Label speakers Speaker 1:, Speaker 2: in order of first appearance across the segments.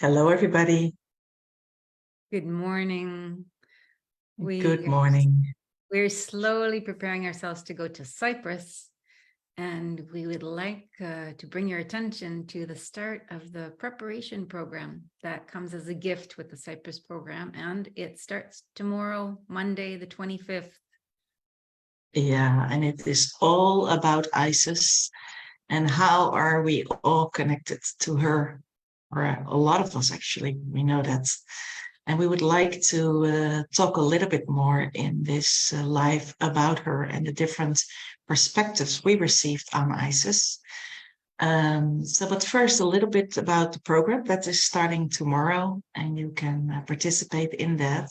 Speaker 1: Hello, everybody.
Speaker 2: Good morning.
Speaker 1: Good morning.
Speaker 2: We're slowly preparing ourselves to go to CYPRUS, and we would like to bring your attention to the start of the preparation program that comes as a gift with the CYPRUS program, and it starts tomorrow, Monday, the 25th.
Speaker 1: Yeah, and it is all about Isis and how are we all connected to her, or a lot of us actually, we know that. And we would like to talk a little bit more in this live about her and the different perspectives we received on Isis. But first, a little bit about the program that is starting tomorrow, and you can participate in that.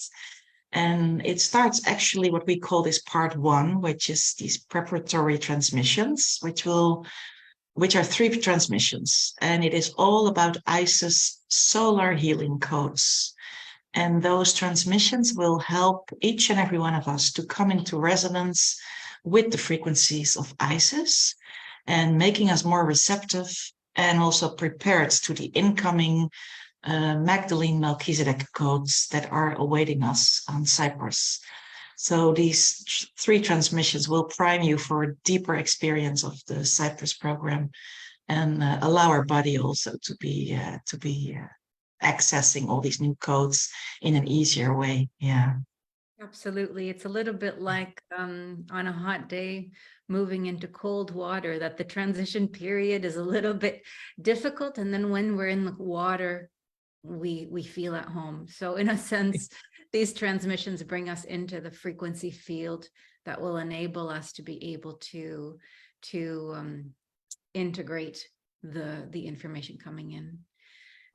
Speaker 1: And it starts actually what we call this part one, which is these preparatory transmissions, which are 3 transmissions. And it is all about Isis solar healing codes. And those transmissions will help each and every one of us to come into resonance with the frequencies of Isis and making us more receptive and also prepared to the incoming Magdalene Melchizedek codes that are awaiting us on CYPRUS. So these 3 transmissions will prime you for a deeper experience of the CYPRUS program and allow our body also to be accessing all these new codes in an easier way. Yeah.
Speaker 2: Absolutely. It's a little bit like on a hot day, moving into cold water, that the transition period is a little bit difficult. And then when we're in the water, we feel at home. So in a sense, these transmissions bring us into the frequency field that will enable us to be able to integrate the information coming in.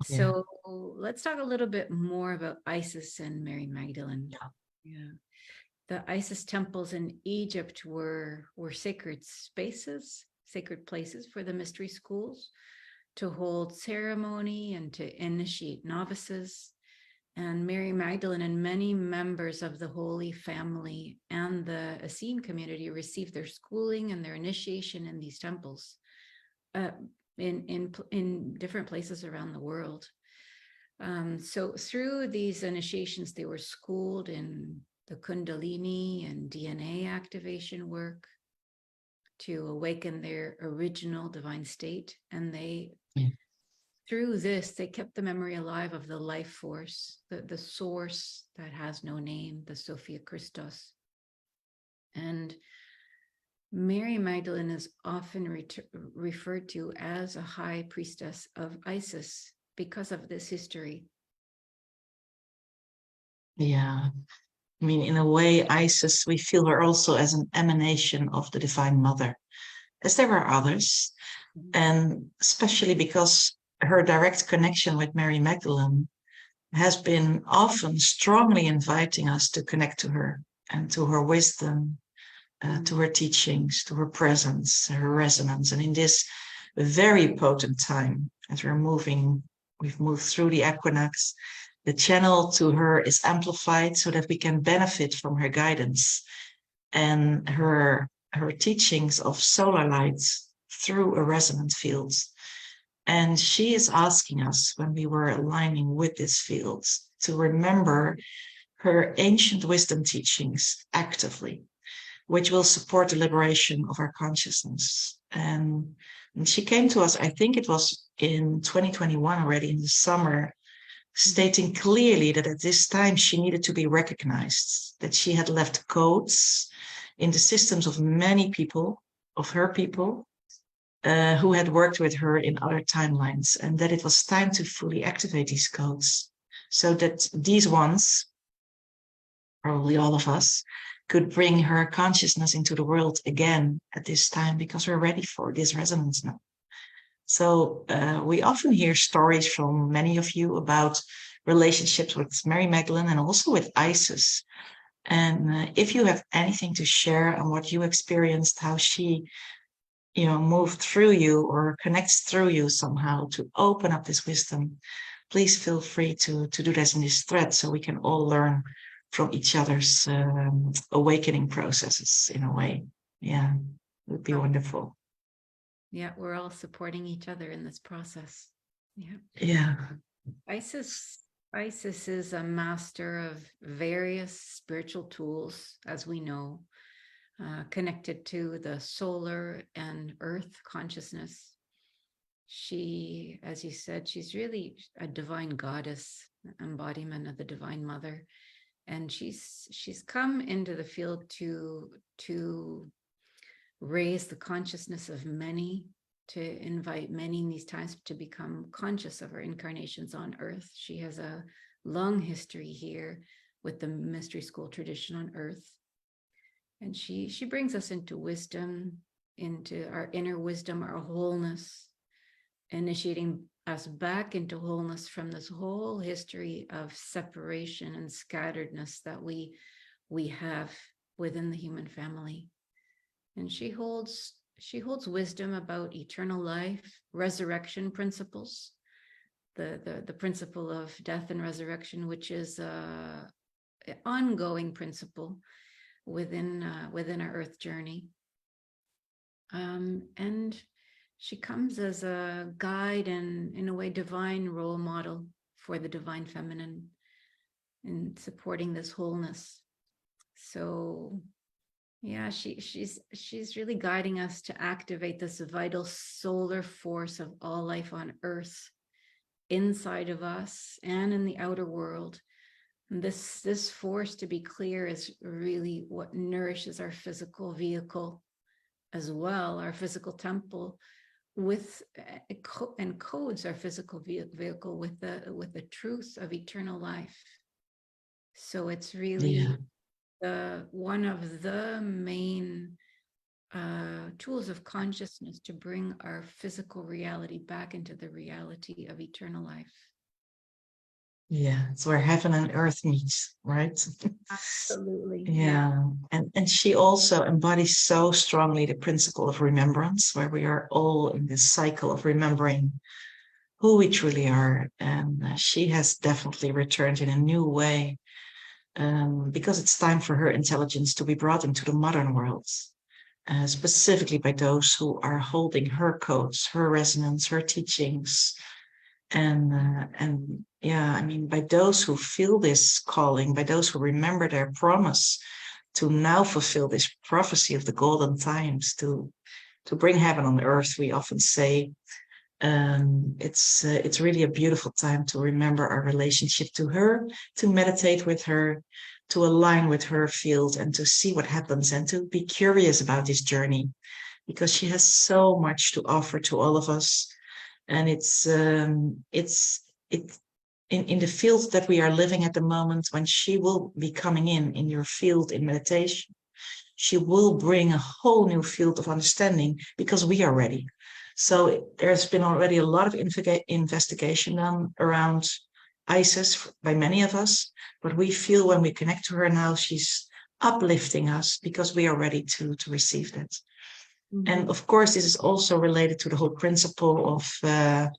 Speaker 1: Yeah.
Speaker 2: So let's talk a little bit more about Isis and Mary Magdalene. Yeah. The Isis temples in Egypt were sacred spaces, sacred places for the mystery schools to hold ceremony and to initiate novices. And Mary Magdalene and many members of the Holy Family and the Essene community received their schooling and their initiation in these temples in different places around the world. So through these initiations, they were schooled in the Kundalini and DNA activation work to awaken their original divine state. And through this, they kept the memory alive of the life force, the source that has no name, the Sophia Christos. And Mary Magdalene is often referred to as a high priestess of Isis because of this history.
Speaker 1: Yeah. I mean, in a way, Isis, we feel her also as an emanation of the Divine Mother, as there are others. And especially because her direct connection with Mary Magdalene has been often strongly inviting us to connect to her and to her wisdom, to her teachings, to her presence, her resonance. And in this very potent time, as we've moved through the equinox, the channel to her is amplified so that we can benefit from her guidance and her teachings of solar lights through a resonant field. And she is asking us, when we were aligning with this field, to remember her ancient wisdom teachings actively, which will support the liberation of our consciousness. And she came to us, I think it was in 2021 already, in the summer, stating clearly that at this time she needed to be recognized, that she had left codes in the systems of many people, of her people, who had worked with her in other timelines, and that it was time to fully activate these codes so that these ones, probably all of us, could bring her consciousness into the world again at this time, because we're ready for this resonance now. So we often hear stories from many of you about relationships with Mary Magdalene and also with Isis. And if you have anything to share on what you experienced, how she, moved through you or connects through you somehow to open up this wisdom, please feel free to do this in this thread so we can all learn from each other's awakening processes in a way. Yeah, it would be wonderful.
Speaker 2: Yeah, we're all supporting each other in this process. Yeah.
Speaker 1: Yeah.
Speaker 2: Isis is a master of various spiritual tools, as we know, connected to the solar and earth consciousness. She, as you said, she's really a divine goddess, embodiment of the Divine Mother. And she's come into the field to raise the consciousness of many, to invite many in these times to become conscious of our incarnations on earth. She has a long history here with the mystery school tradition on earth. And she brings us into wisdom, into our inner wisdom, our wholeness, initiating us back into wholeness from this whole history of separation and scatteredness that we have within the human family. And she holds wisdom about eternal life, resurrection principles, the principle of death and resurrection, which is an ongoing principle within our earth journey. And she comes as a guide and, in a way, divine role model for the divine feminine in supporting this wholeness. So yeah, she's really guiding us to activate this vital solar force of all life on earth, inside of us and in the outer world. And this force, to be clear, is really what nourishes our physical vehicle as well, our physical temple, with and codes our physical vehicle with the truth of eternal life. So it's really one of the main tools of consciousness to bring our physical reality back into the reality of eternal life.
Speaker 1: Yeah, it's where heaven and earth meets, right?
Speaker 2: Absolutely.
Speaker 1: Yeah. And she also embodies so strongly the principle of remembrance, where we are all in this cycle of remembering who we truly are. And she has definitely returned in a new way, because it's time for her intelligence to be brought into the modern world, specifically by those who are holding her codes, her resonance, her teachings. And yeah, I mean, by those who feel this calling, by those who remember their promise to now fulfill this prophecy of the golden times, to bring heaven on earth, we often say. It's really a beautiful time to remember our relationship to her, to meditate with her, to align with her field, and to see what happens, and to be curious about this journey, because she has so much to offer to all of us. And it's in the field that we are living at the moment, when she will be coming in your field in meditation, she will bring a whole new field of understanding, because we are ready. So there's been already a lot of investigation done around Isis by many of us, but we feel when we connect to her now, she's uplifting us, because we are ready to receive that. And of course, this is also related to the whole principle of her,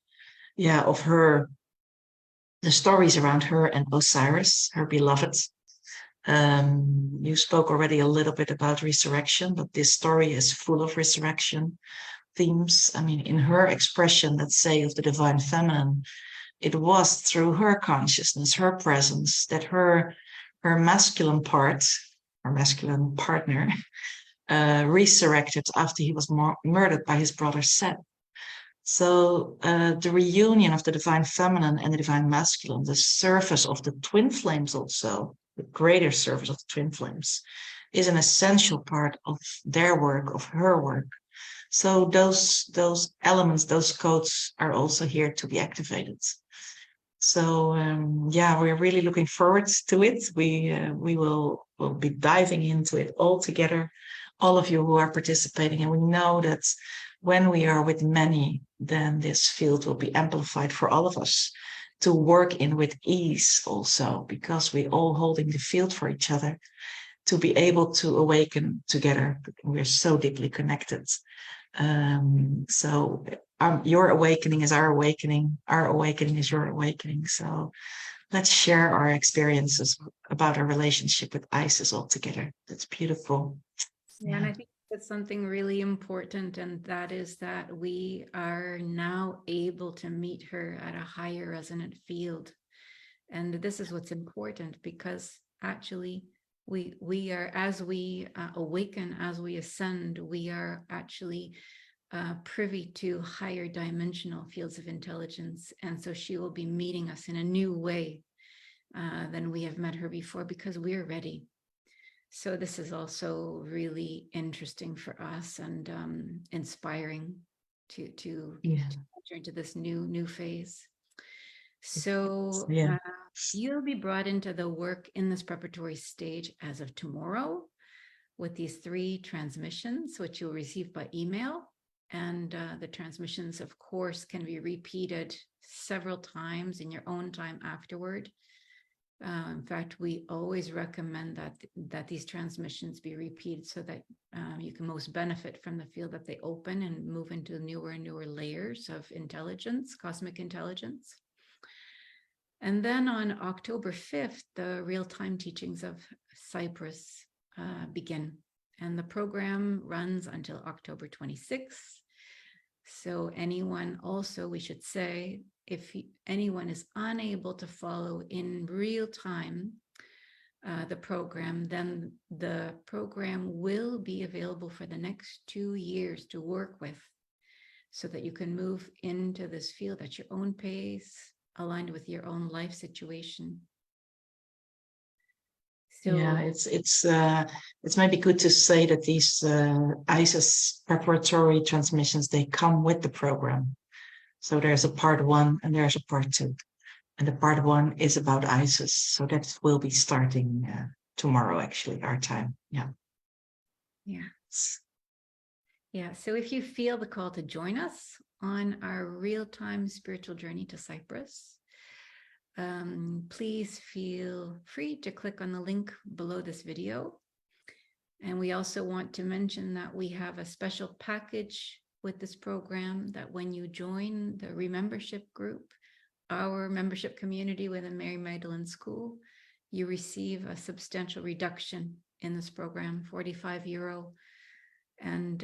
Speaker 1: the stories around her and Osiris, her beloved. You spoke already a little bit about resurrection, but this story is full of resurrection themes. I mean, in her expression, let's say, of the divine feminine, it was through her consciousness, her presence, that her masculine part, her masculine partner, resurrected after he was murdered by his brother Seth. So the reunion of the divine feminine and the divine masculine, the service of the twin flames also, the greater service of the twin flames, is an essential part of their work, of her work. So those elements, those codes are also here to be activated. So yeah, we're really looking forward to it. We will be diving into it all together, all of you who are participating. And we know that when we are with many, then this field will be amplified for all of us to work in with ease also, because we're all holding the field for each other, to be able to awaken together. We're so deeply connected. So your awakening is our awakening is your awakening. So let's share our experiences about our relationship with Isis all together. That's beautiful.
Speaker 2: Yeah, and I think It's something really important, and that is that we are now able to meet her at a higher resonant field. And this is what's important, because actually we are, as we awaken, as we ascend, we are actually privy to higher dimensional fields of intelligence. And so she will be meeting us in a new way than we have met her before, because we're ready. So this is also really interesting for us and inspiring to enter into this new phase. So you'll be brought into the work in this preparatory stage as of tomorrow with these 3 transmissions, which you'll receive by email. And the transmissions, of course, can be repeated several times in your own time afterward. In fact, we always recommend that these transmissions be repeated so that you can most benefit from the field that they open and move into newer and newer layers of intelligence, cosmic intelligence. And then on October 5th, the real-time teachings of CYPRUS begin. And the program runs until October 26th. So anyone also, we should say, if anyone is unable to follow in real time the program, then the program will be available for the next 2 years to work with, so that you can move into this field at your own pace, aligned with your own life situation. So
Speaker 1: yeah, it's maybe good to say that these ISIS preparatory transmissions, they come with the program. So there's a part 1 and there's a part 2. And the part 1 is about ISIS. So that will be starting tomorrow, actually, our time. Yeah.
Speaker 2: Yeah. So if you feel the call to join us on our real-time spiritual journey to CYPRUS, please feel free to click on the link below this video. And we also want to mention that we have a special package with this program, that when you join the remembership group, our membership community within Mary Magdalene School, you receive a substantial reduction in this program, €45. And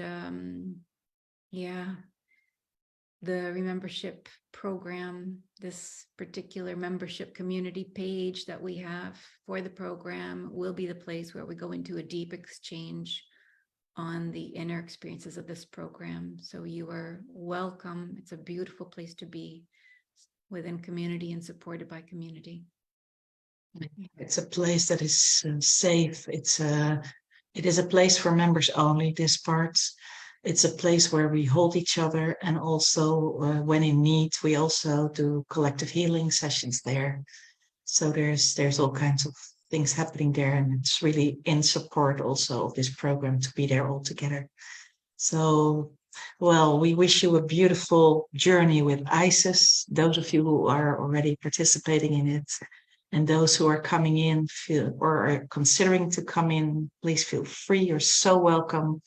Speaker 2: the remembership program, this particular membership community page that we have for the program, will be the place where we go into a deep exchange on the inner experiences of this program. So you are welcome. It's a beautiful place to be, within community and supported by community.
Speaker 1: It's a place that is safe. It is a place for members only, this part. It's a place where we hold each other, and also when in need, we also do collective healing sessions there. So there's all kinds of things happening there, and it's really in support also of this program to be there all together. So, well, we wish you a beautiful journey with ISIS, those of you who are already participating in it, and those who are coming in or are considering to come in, please feel free. You're so welcome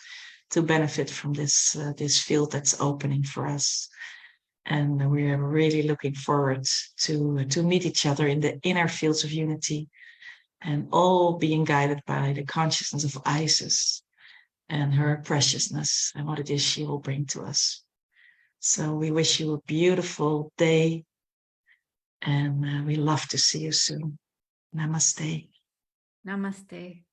Speaker 1: to benefit from this field that's opening for us. And we are really looking forward to meet each other in the inner fields of unity, and all being guided by the consciousness of Isis and her preciousness and what it is she will bring to us. So we wish you a beautiful day, and we love to see you soon. Namaste.
Speaker 2: Namaste.